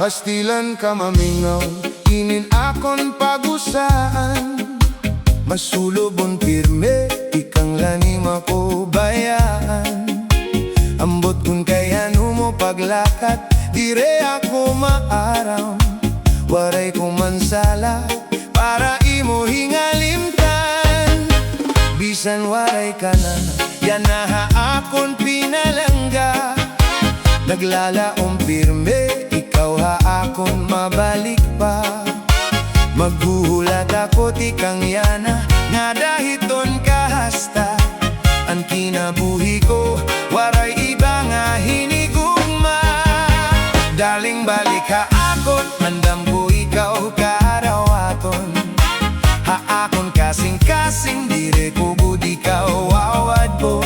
Pastilan ka mamingaw, inin akon pagusaan. Masulobon pirme, ikang lanim ako bayaan. Ambot kun kaya mo paglakat, dire ako maaram. Waray ko mansala, para imo hingalimtan. Bisan waray ka na, yan na akon pinalangga. Naglalaong pirme, ikaw ha akon mabalik pa. Maghuhulat ako tikang yana, nga dahiton kahasta. Ang kinabuhi ko, waray iba nga hinigugma. Daling balik ha akon, mandam ko ikaw karawaton. Ha akon kasing-kasing, dire ko gud ikaw awad po.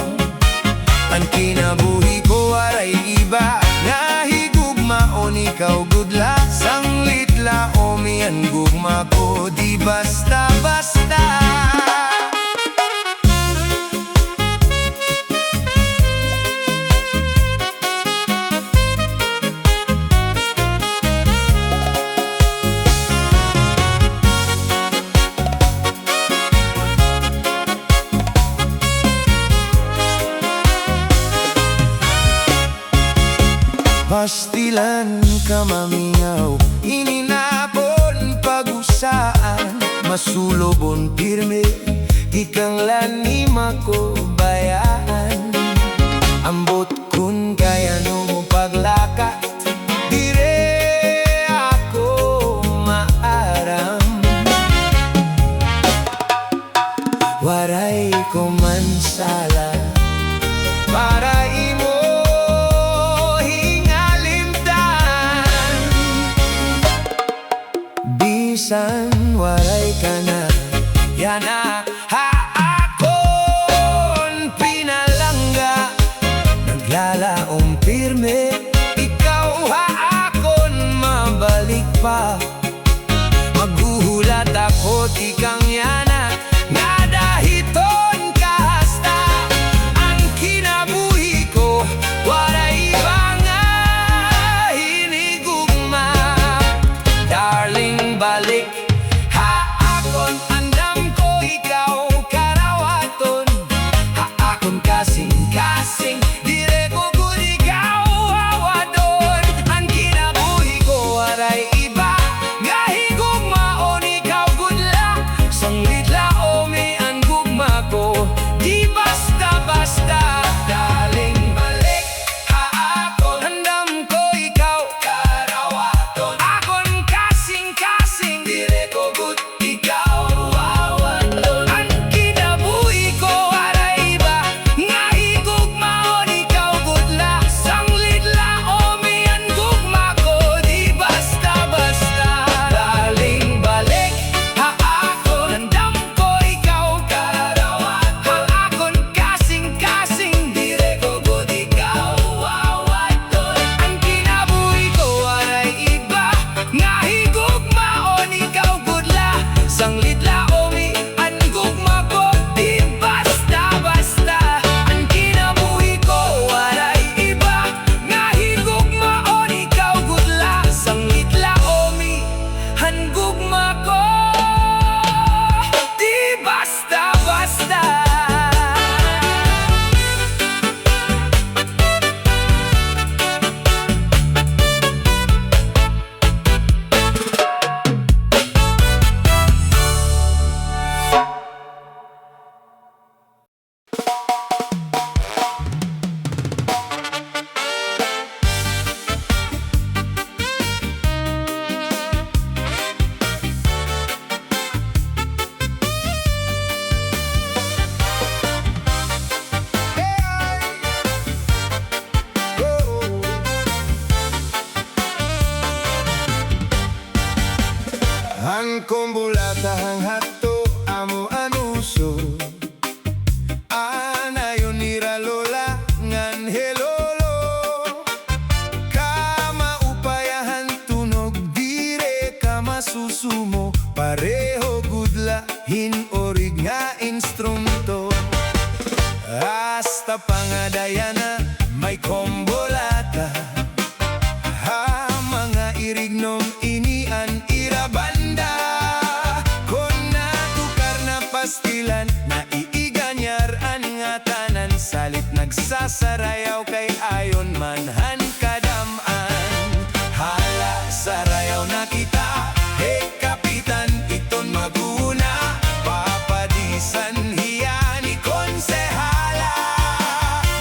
Ang kinabuhi ko, waray iba nga higugmaon, ikaw gudla. Sanglit laomi ang gugma ko, di basta-basta. Pastilan ka mamingaw, ininapon pagusaan. Masulobon pirme, ikang lanim ako bayaan. Ambot kun kaya mo paglakat, dire ako maaram. Waray ko mansala, para imo bisan waray ka na, yan na ha akon pinalangga. Naglalaong pirme, ikaw ha akon mabalik pa. Maghuhulat ako tikang yana, nga dahiton kahasta. Ang kinabuhi ko, waray iba nga hinigugma. Darling, balik ha akon, andam ko ikaw karawaton. Ha akon kasing-kasing, dire ko gud ikaw awadon. Ang kinabuhi ko, waray iba nga higugmaon, ikaw gudla. Sanglit laomi ang gugma ko, di basta-basta. Darling, balik ha akon, andam ko ikaw karawaton. Akon kasing-kasing, dire ko gud ikaw awadon. Ang kinabuhi ko, waray iba nga higugmaon, ikaw gudla. Sanglit laomi ang gugma ko, di basta-basta. Darling, balik ha akon, andam ko ikaw karawaton. Ha akon kasing-kasing, dire ko gud ikaw awadon. Ang kinabuhi ko, waray iba nga higugmaon, ikaw gudla. Sanglit laomi ang gugma ko, di basta-basta. Ang kinabuhi ko, waray iba nga higugmaon, ikaw gudla. Sanglit laomi ang gugma ko, di basta-basta. Ang kumbulata hang hato amo anuso, anayon nira lola ngan helolo. Kama upayahan tunog, dire ka masusumo. Pareho gudla hinorig nga instrumento. Hasta pangadayana may kombolata, ha mga irig salit nagsasarayaw kay ayon manhan kadaman. Hala sarayaw na kita, hey kapitan iton maguna. Papadisan hiya ni konsehala,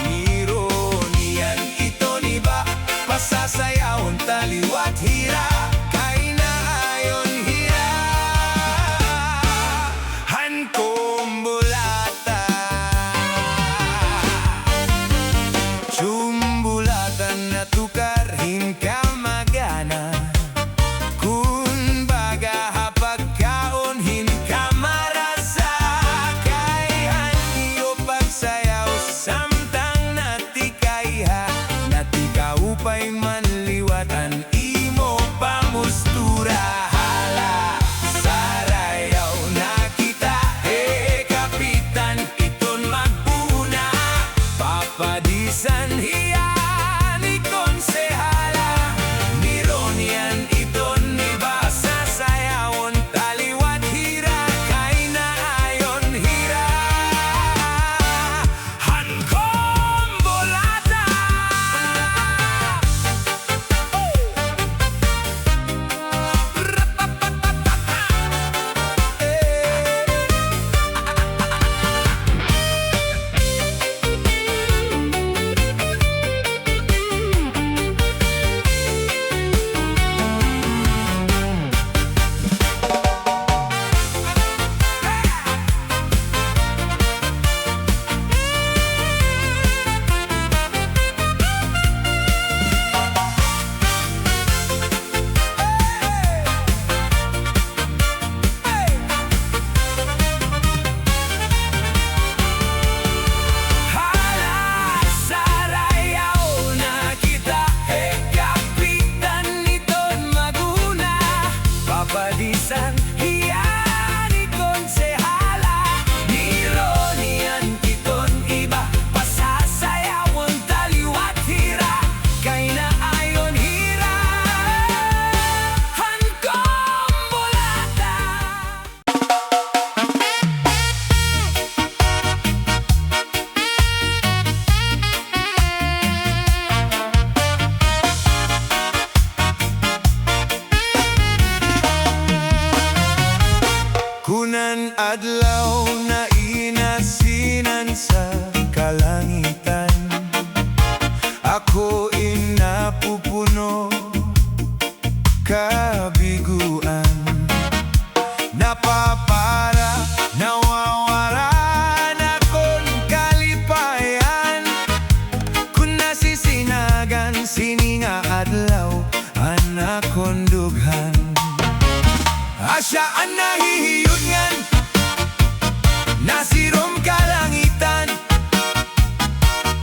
nironian iton iba. Pasasayawon taliwat hira, kay na ayon hira. Hankumbulata, Chumbulatan na tukar hingka magana. Kun baga hapagkaon hingka marasa, kay haniyo pagsayaw samtang natikaiha. Natikaupay manliwatan imo pamustura. Hala sarayaw na kita, hey kapitan iton magpuna. Papadisan hiya ni konsehala, nironian iton iba. Sasayawon taliwat hira, kay na ayon hira. Hankombolata, papadisan hiya ni konsehala, nironian iton iba. Pasasayawon taliwat hira, kay na ayon hira. Hankombolata. Kunan adlaw na inasinan sa kalangitan, ako inapupuno kabiguan. Napapara, nawawaran akong kalipayan. Kung nasisinagan sininga adlaw anakon dughan. Asyaan nahihiyungan, nasirom kalangitan,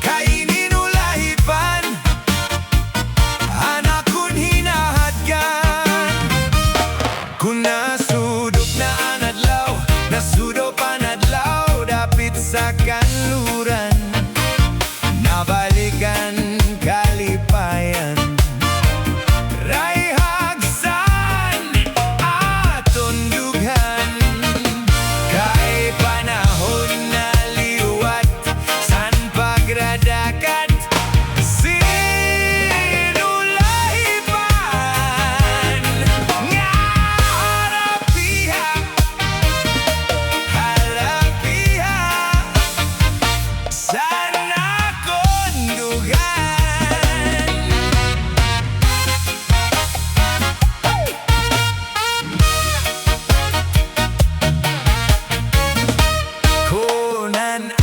kainin ulahipan, anakun hinahadgan. Kung nasudok na anadlaw, nasudo panadlaw, dapit sa kanluran, nabalikan kalipayan.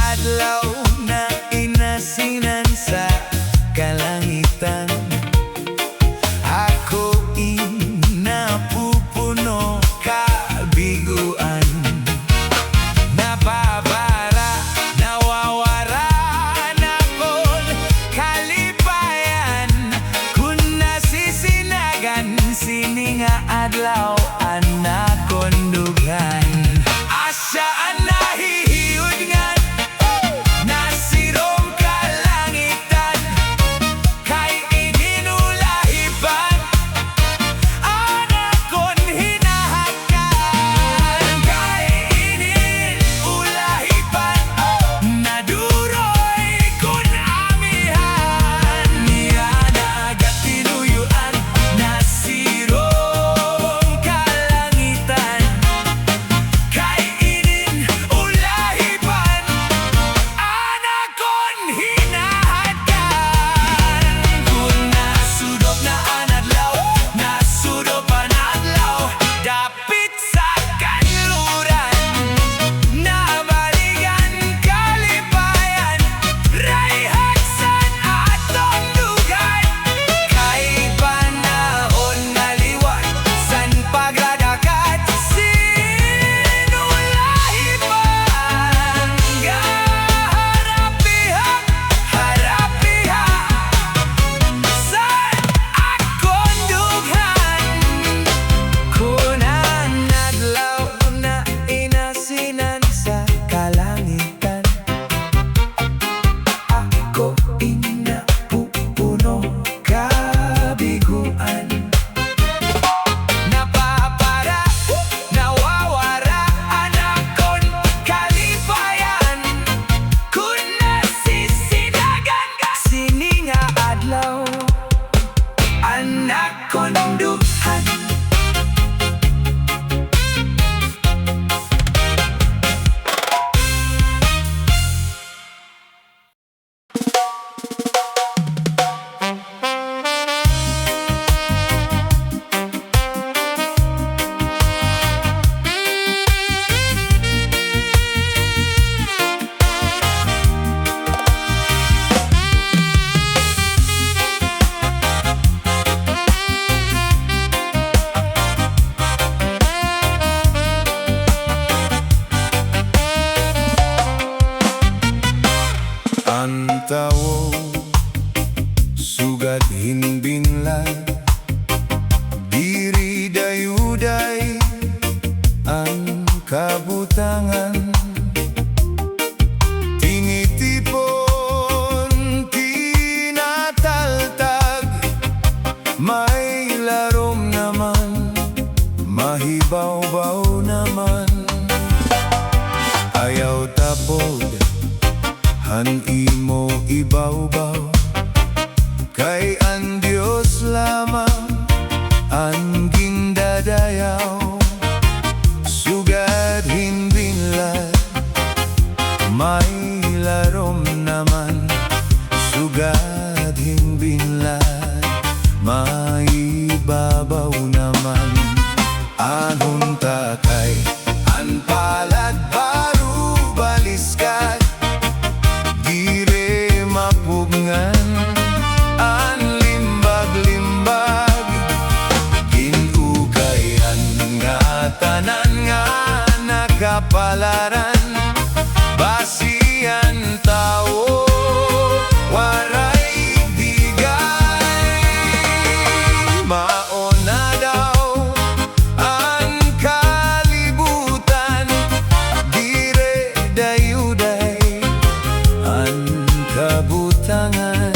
Adlaw na inasinan tawo sugad hinbinlad, diri dayuday ang kabutangan. Tinitipon, tinataltag, may larom naman, mahibaw-baw naman. Ayaw tapod, han imo ibaw-baw, kay ang Diyos lamang ang gindadayaw. Sugad hinbinlad, may larom naman, sugad hinbinlad, may babaw naman. Anong takay, ang palad baro baliskat, dire mapugngan, ang limbag-limbag, ginukayan nga tanan nga nakapalaran. Basian tao, waray bigay, maona daw ang kalibutan, dire dayuday ang kabutangan.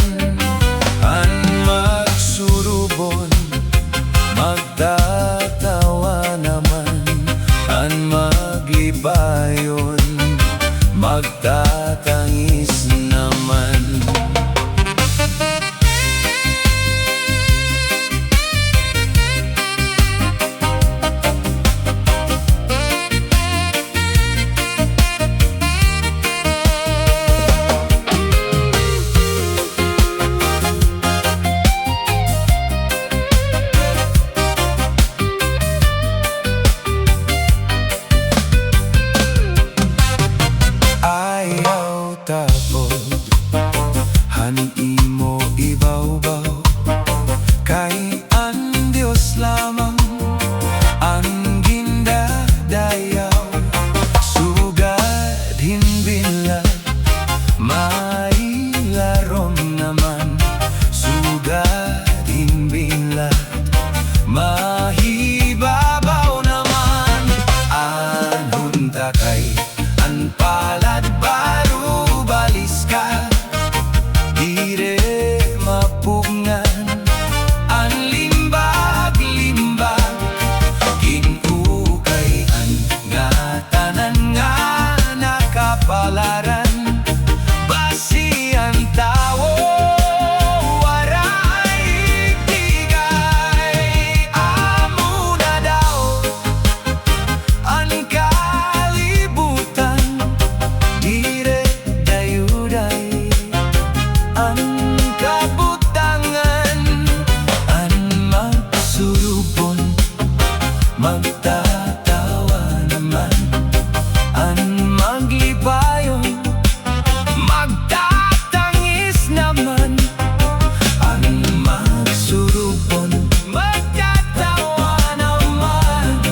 Ang magsurubon, magtatawa naman, ang maglibayon, magtatangis naman. Ayaw tapod, han imo ibaw-baw, kay ang Diyos lamang ang gindadayaw. Sugad hinbinlad, may larom naman, sugad hinbinlad, mahibabaw naman. Anong takay, ang palad baro baliskat, dire mapugngan, ang limbag-limbag, ginukayan nga tanan nga nakapalaran. Basian tao, waray bigay, amo na daw ang kalibutan, dire dayuday ang kabutangan. Ang magsurubon, magtatawa naman, ang maglibayon, magtatangis naman. Ang magsurubon, magtatawa naman,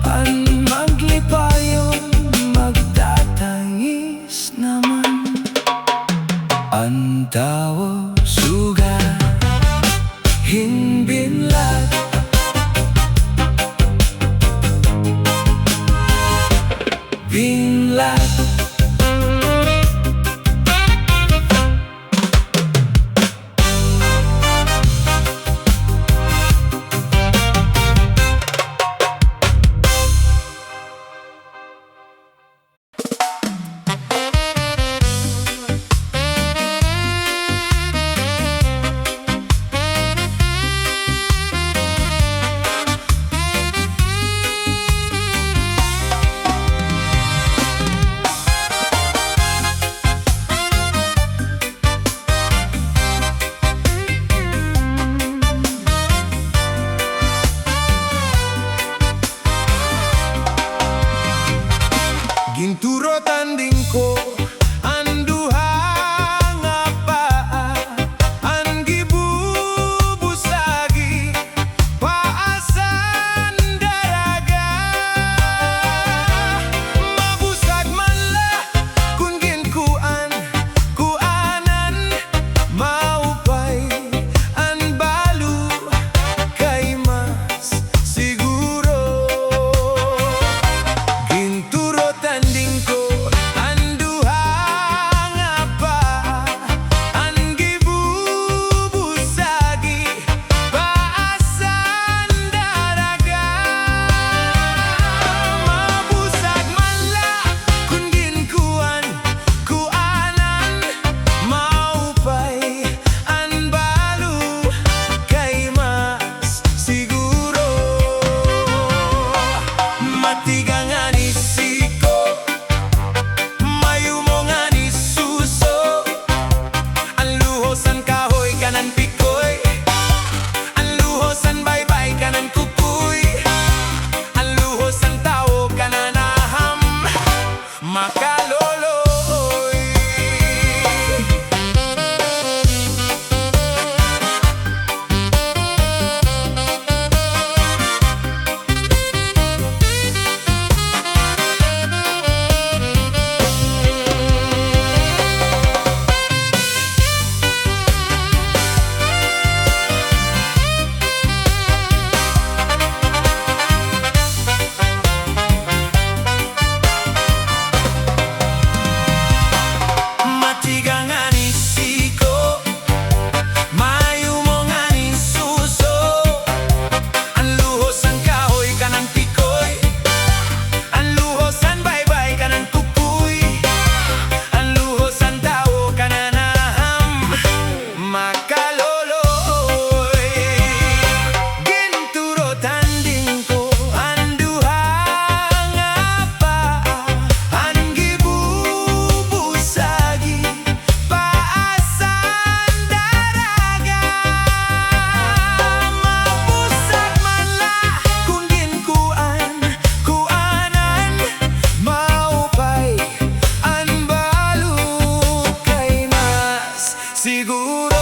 ang maglibayon, magtatangis naman. Ang tao sugad hinbinlad, binlad. siguro.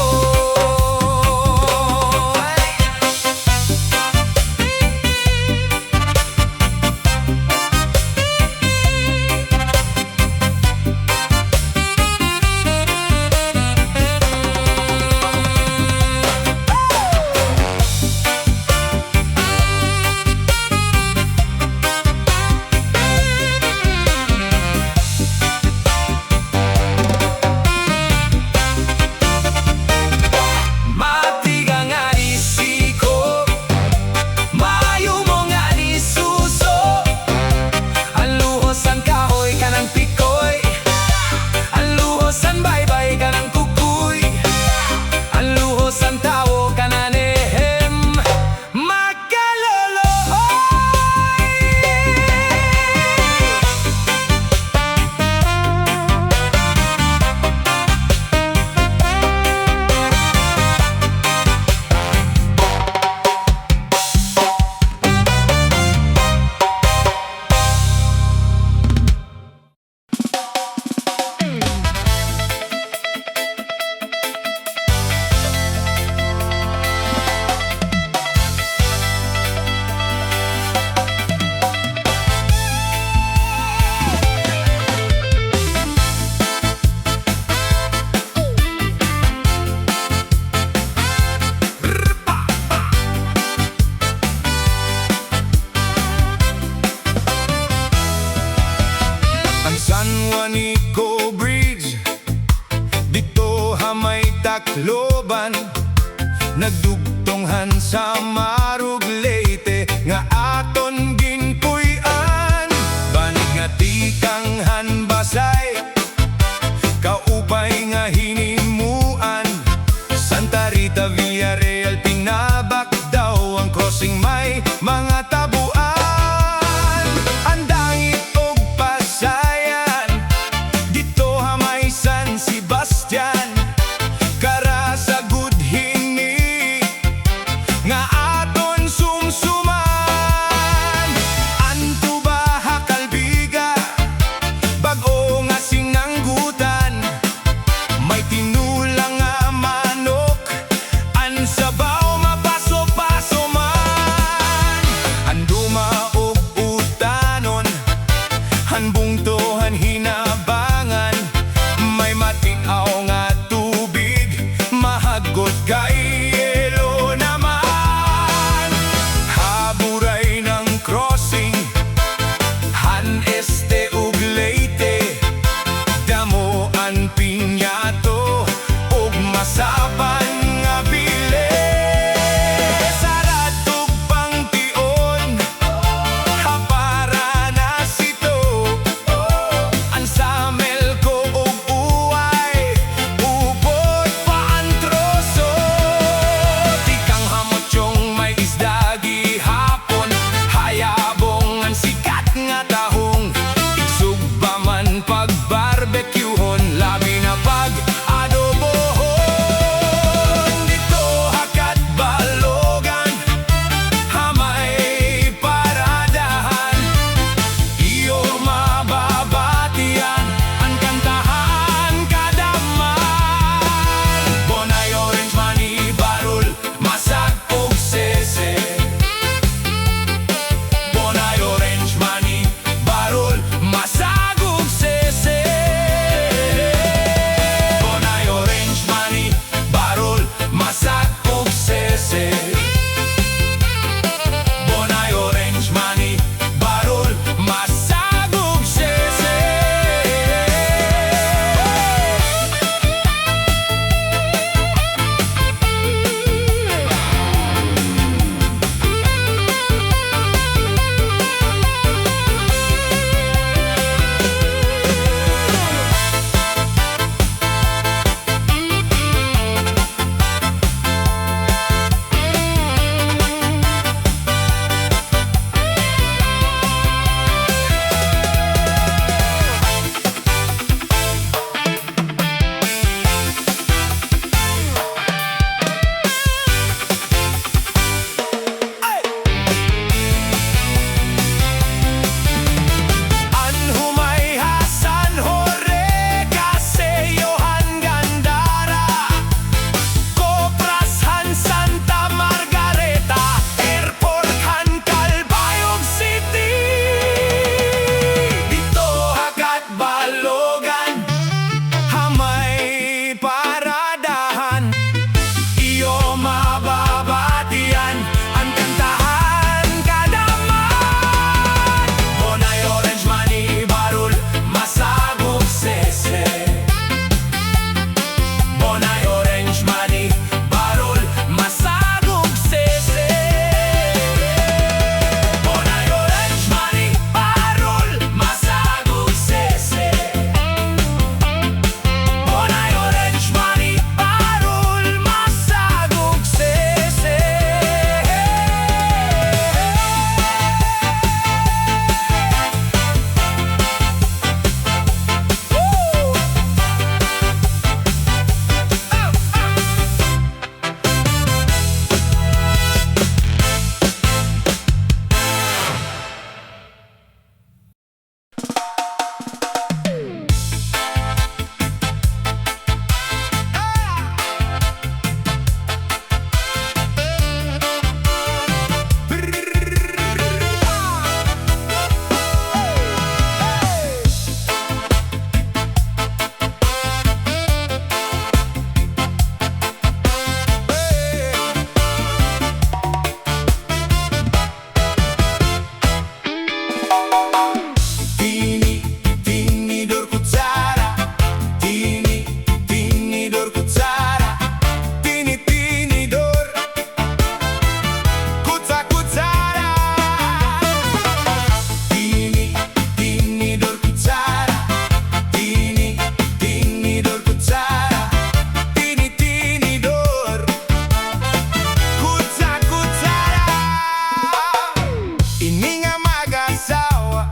San Juanico Bridge, dito hamay Tacloban, nagdugtonghan sa Marug Leyte, nga aton ginpuy-an. Banig nga tikanghan Basay, kaupay nga hinimuan. Santa Rita, Villarreal, Tinabak daw ang crossing, may mga tabuan. Kara sa good hini nga aton tinidor, kutsara, tini-tinidor, kutsa-kutsara. Tini-tinidor, kutsara, tini-tinidor, kutsara, tini-tinidor, kutsa-kutsara. Ini nga mag-asawa,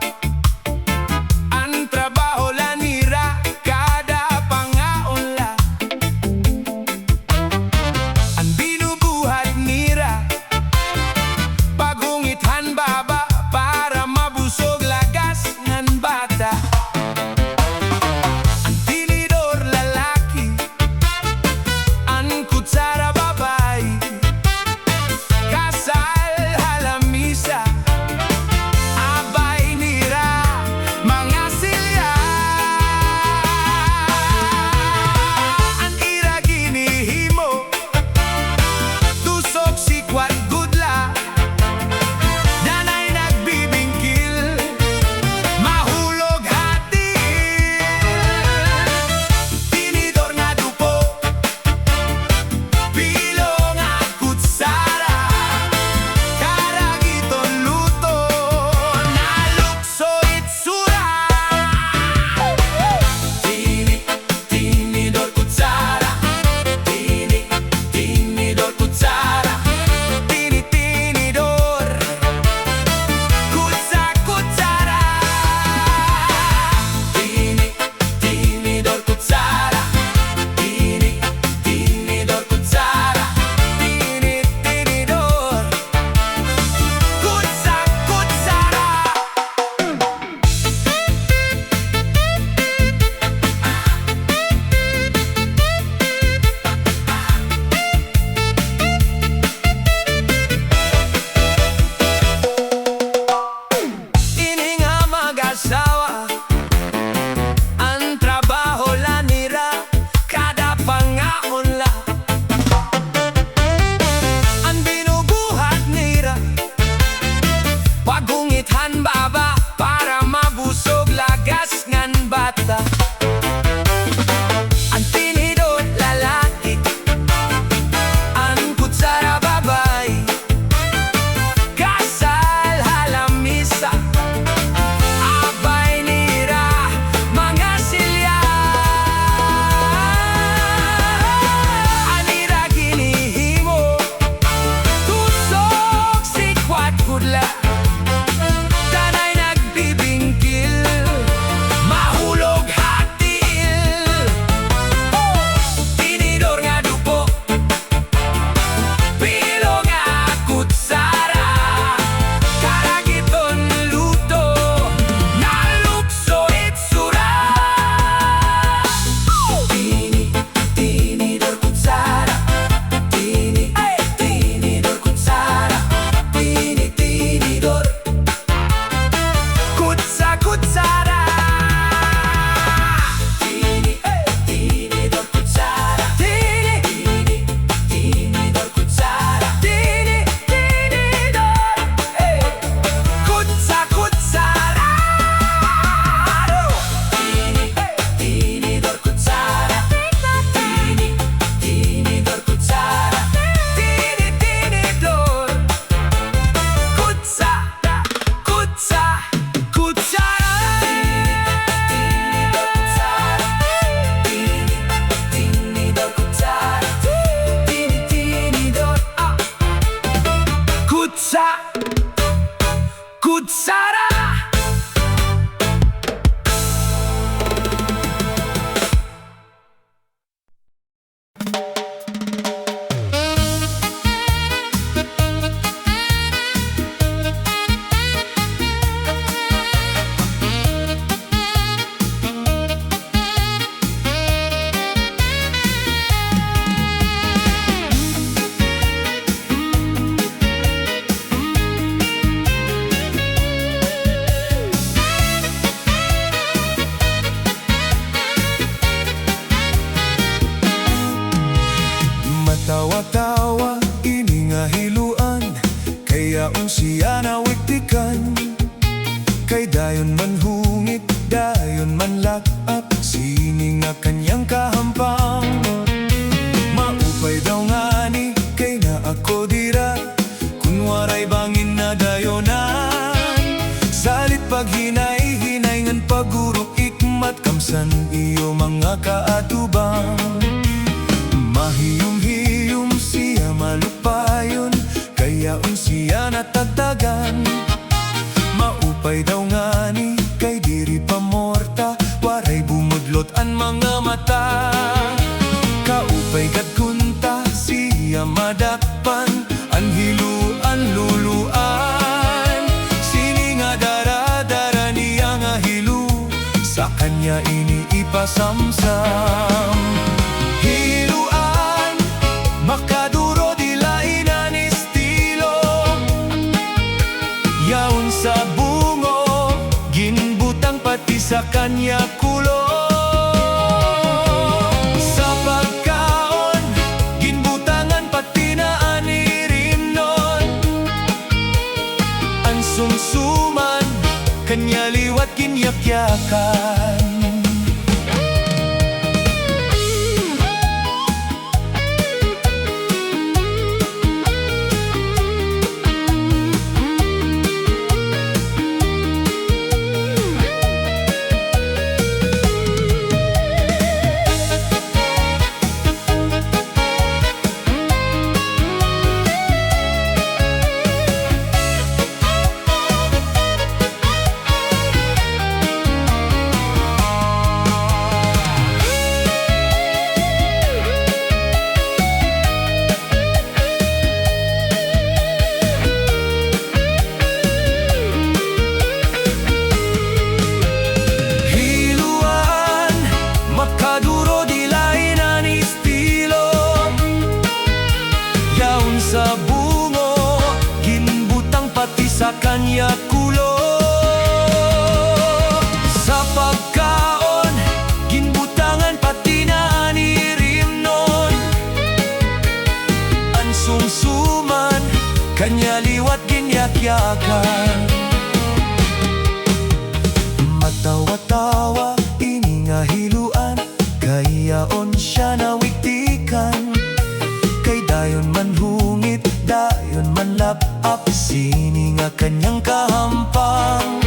ang trabaho lanira, kada pangaon la. masamsam. Hiluan, makaduro di lain ang estilo. Yaon sa bungo, ginbutang pati sa kanya kulo. Sa pagkaon, ginbutangan pati na anirim nun. Ang sumsuman, kanya liwat ginyakyakan. Sa bungo, ginbutang pati sa kanya kulo. Sa pagkaon, ginbutangan pati na anirim nun. Ang sumsuman, kanya liwat ginyakyakan. Matawa-tawa, ini nga hiluan, kayaon siya nawiktikan. Kay dayon man hungit, dayon man lap-up, sini nga kanyang kahampang.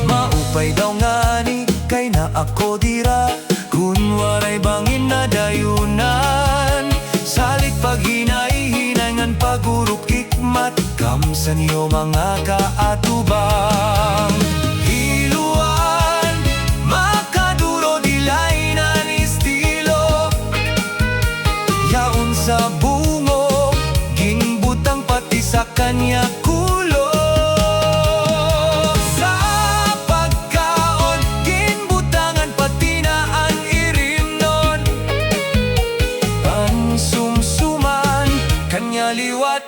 Maupay daw ngani, kay na ako dira, kun waray bangin na dayunan. Salit paghinay-hinay ngan pagurok ikmat, kamsa niyo mga kaatubang. Hiluan, makaduro di lain ang estilo. Yaon sa bungo, ginbutang pati sa kanya kulo. Sa pagkaon, ginbutangan pati na ang irim nun. Ang sumsuman, kanya liwat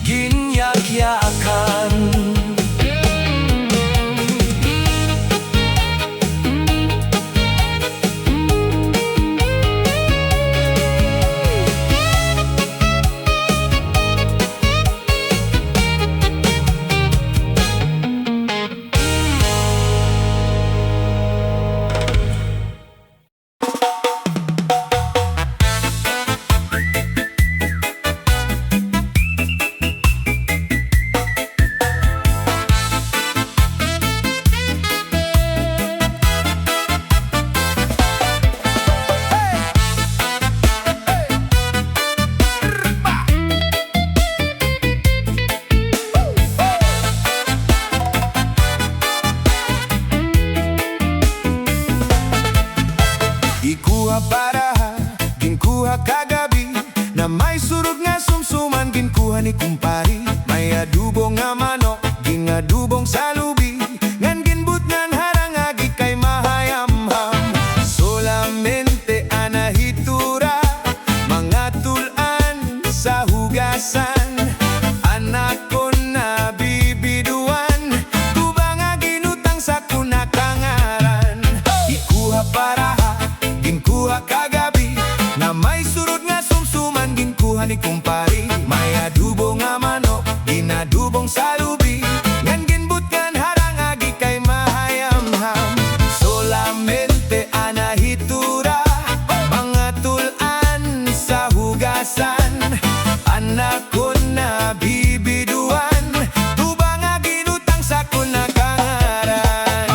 ginyakyakan. Ikuha para, ginkuha kagabi, na may surog nga sumsuman, ginkuha ni kumpari. May adubo nga manok, ginadubong sa lubi, ngan ginbut ngan harangagi kay mahayamham. Solamente anahitura, mga tulan sa hugasan. Anak ko na bibiduan, tubang nga ginutang sa kunakangaran. Ikuha para, ginkuha kagabi, na may surod nga sumsuman, ginkuha ni kumpari. May adubo nga manok, ginadubong sa lubi, ngan ginbut ngan harangagi kay mahayamham. Solamente anahitura, mga tulan sa hugasan. Anak ko na bibiduan, tubang nga ginutang sa kunakangaran.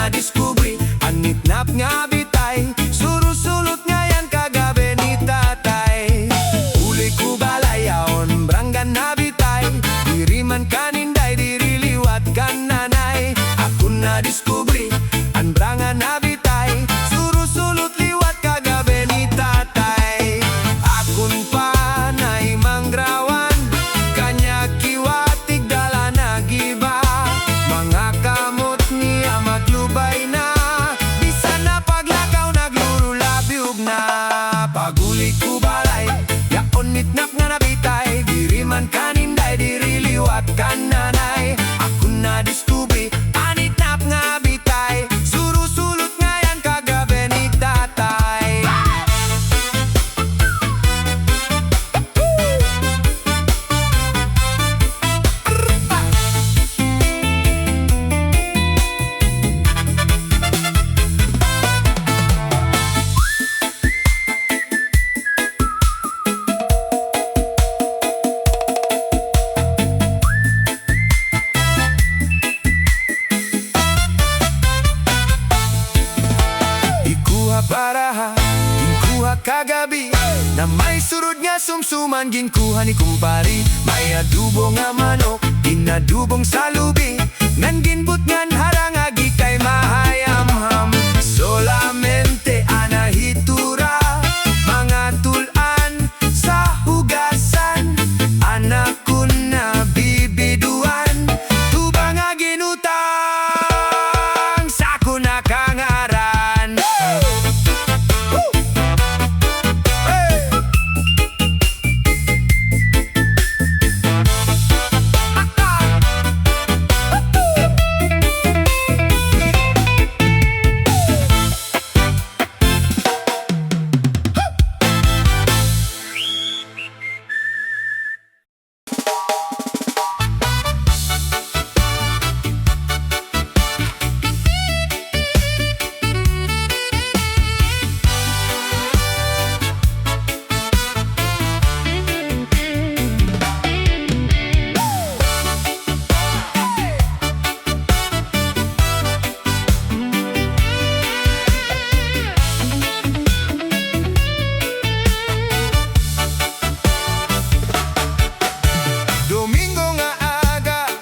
na-discovery, anitnap nga bitay, surusulot nga yan kagabi ni tatay. Uli ko balayaon, branggan na bitay, diriman kaninday, diriliwat kan nanay. Ako na-discovery, ang brangan na bitay, surusulot liwat kagabi ni tatay. Akon pa na'y mangrawan, kanya kiwatig dala na giba. Mga kamot niya maglubay na, bisan na paglakaw naglululabyog na. Paguli ko balay, yaon nitnap nga nabitay, diriman kaninday, diriliwat kan nanay. Ako na-discovery, anitnap nga bitay, surusulot nga yan kagabi ni tatay. Ikuha para ginkuha kagabi, na may surod nga sumsuman, ginkuha ni kumpari. May adubo nga manok, ginadubong sa lubi, ngan ginbut ngan harangagi kay mahayamham. Solamente anahitura, mga tulan sa hugasan, anak ko na bibiduan, tubang nga ginutang sa ko na kangaran.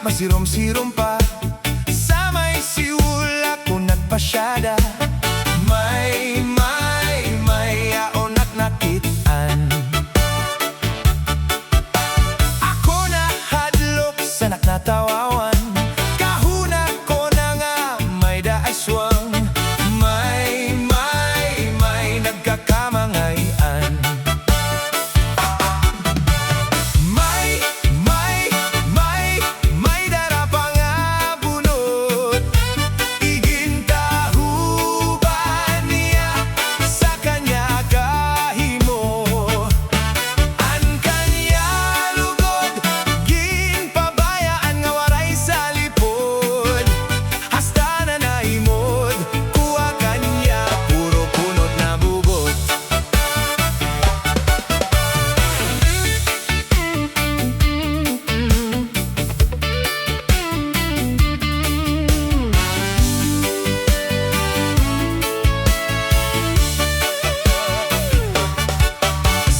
Masirom-sirom pa, sa may siwul ako nagpasyada. May yaon at nakitaan, ako na hadlok sa naknatawawan, kahuna ko na nga may daaswang. May nagkakamangayan, may darapang nga bunot, igintahuban niya sa kanya kahimo. Ang kanya lugod, ginpabayaan nga waray sa lipod, hasta na naimod, kuha kanya puro punot na bubot.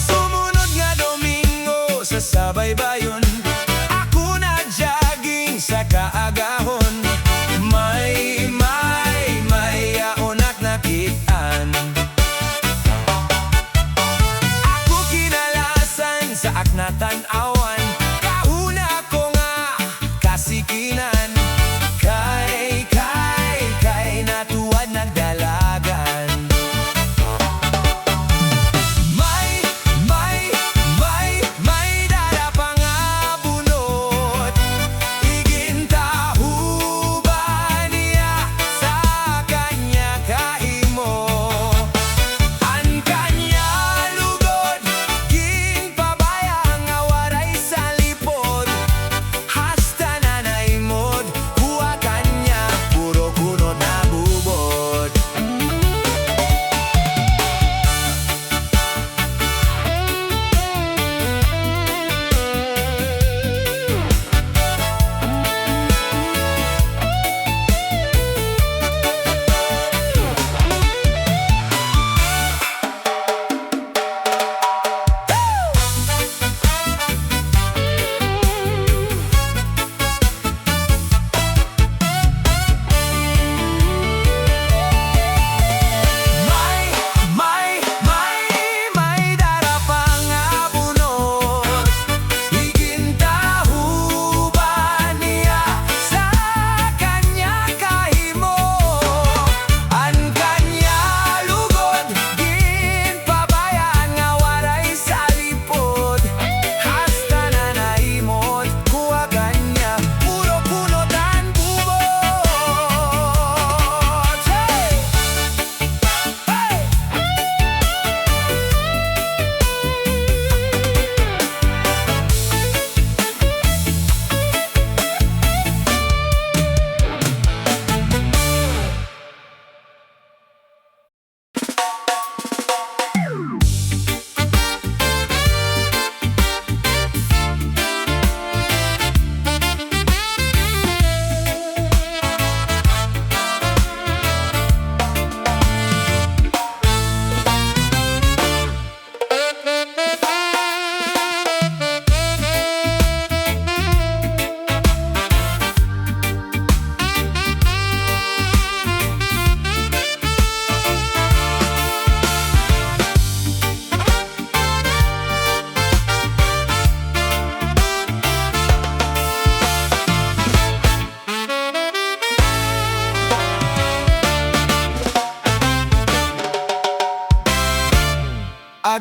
Sumunod nga Domingo sa sabaybayon, ako na jogging sa kaagahon. May yaon at nakitaan, ako kinalasan sa aknatan awan, kahuna ko nga kasikinan. Kay natuwad nagdalagan. May darapang nga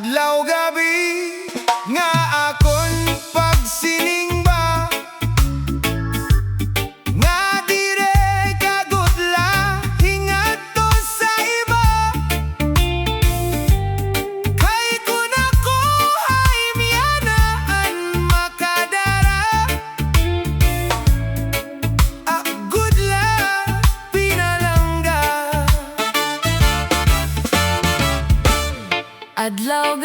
Adlaw gabi nga akon pagsiningba, nga dire kagutla hingadto sa iba. Kay kun ako ay miyanaan makadara, gudla pinalangga. Adlaw